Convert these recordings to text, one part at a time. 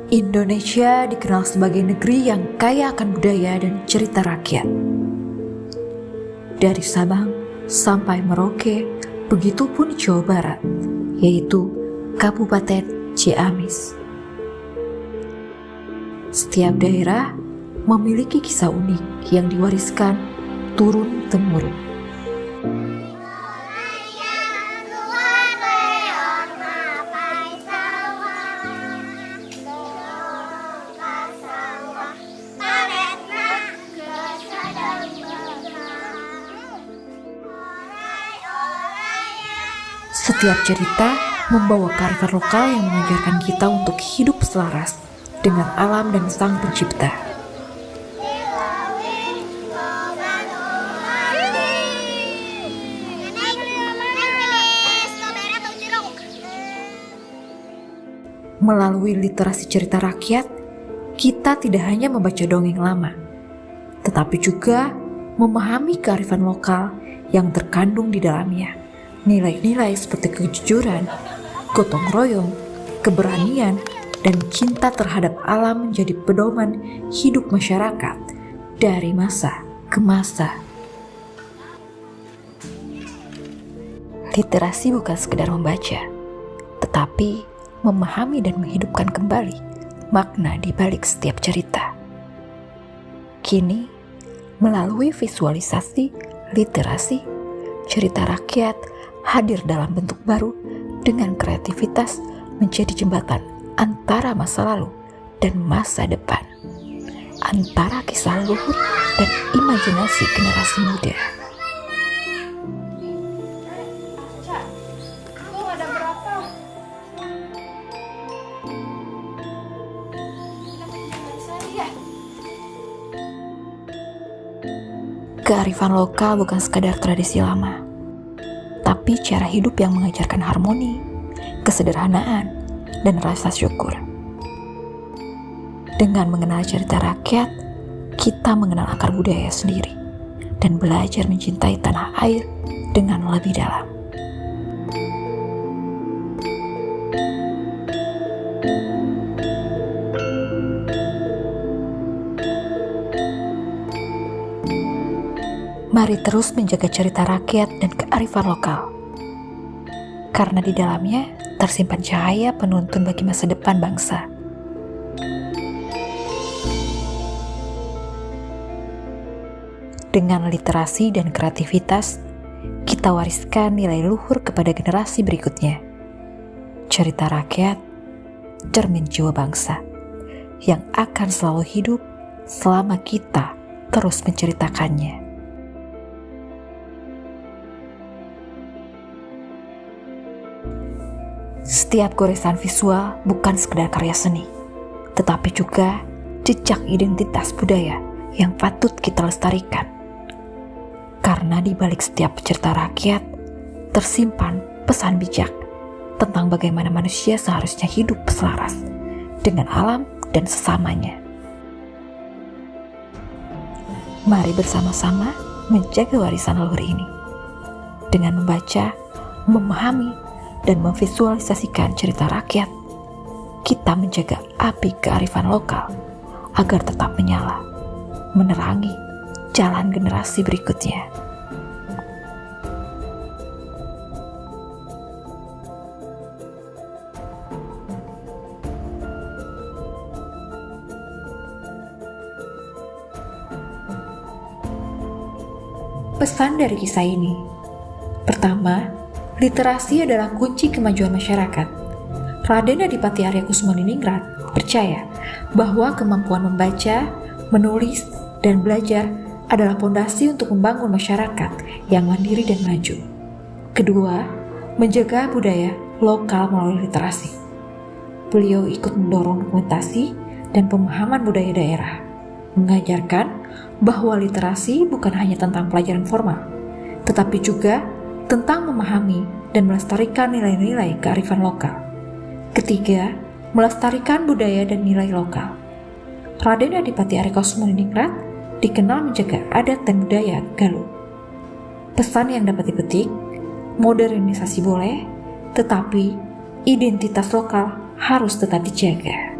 Indonesia dikenal sebagai negeri yang kaya akan budaya dan cerita rakyat. Dari Sabang sampai Merauke, begitupun Jawa Barat, yaitu Kabupaten Ciamis. Setiap daerah memiliki kisah unik yang diwariskan turun-temurun. Setiap cerita membawa kearifan lokal yang mengajarkan kita untuk hidup selaras dengan alam dan Sang Pencipta. Melalui literasi cerita rakyat, kita tidak hanya membaca dongeng lama, tetapi juga memahami kearifan lokal yang terkandung di dalamnya. Nilai-nilai seperti kejujuran, gotong royong, keberanian, dan cinta terhadap alam menjadi pedoman hidup masyarakat dari masa ke masa. Literasi bukan sekedar membaca, tetapi memahami dan menghidupkan kembali makna di balik setiap cerita. Kini, melalui visualisasi literasi, cerita rakyat hadir dalam bentuk baru dengan kreativitas menjadi jembatan antara masa lalu dan masa depan, antara kisah leluhur dan imajinasi generasi muda. Kearifan lokal bukan sekadar tradisi lama, tapi cara hidup yang mengajarkan harmoni, kesederhanaan, dan rasa syukur. Dengan mengenal cerita rakyat, kita mengenal akar budaya sendiri dan belajar mencintai tanah air dengan lebih dalam. Mari terus menjaga cerita rakyat dan kearifan lokal, karena di dalamnya tersimpan cahaya penuntun bagi masa depan bangsa. Dengan literasi dan kreativitas, kita wariskan nilai luhur kepada generasi berikutnya. Cerita rakyat, cermin jiwa bangsa, yang akan selalu hidup selama kita terus menceritakannya. Setiap goresan visual bukan sekedar karya seni, tetapi juga jejak identitas budaya yang patut kita lestarikan. Karena di balik setiap cerita rakyat, tersimpan pesan bijak tentang bagaimana manusia seharusnya hidup selaras dengan alam dan sesamanya. Mari bersama-sama menjaga warisan leluhur ini dengan membaca, memahami, dan memvisualisasikan cerita rakyat. Kita menjaga api kearifan lokal agar tetap menyala, menerangi jalan generasi berikutnya. Pesan dari kisah ini: pertama, literasi adalah kunci kemajuan masyarakat. Raden Adipati Arya Kusuma-Diningrat percaya bahwa kemampuan membaca, menulis, dan belajar adalah pondasi untuk membangun masyarakat yang mandiri dan maju. Kedua, menjaga budaya lokal melalui literasi. Beliau ikut mendorong dokumentasi dan pemahaman budaya daerah, mengajarkan bahwa literasi bukan hanya tentang pelajaran formal, tetapi juga tentang memahami dan melestarikan nilai-nilai kearifan lokal. Ketiga, melestarikan budaya dan nilai lokal. Raden Adipati Arya Kusuma-Diningrat dikenal menjaga adat dan budaya Galuh. Pesan yang dapat dipetik, modernisasi boleh, tetapi identitas lokal harus tetap dijaga.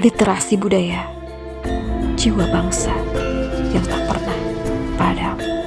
Literasi budaya, jiwa bangsa yang tak pernah padam.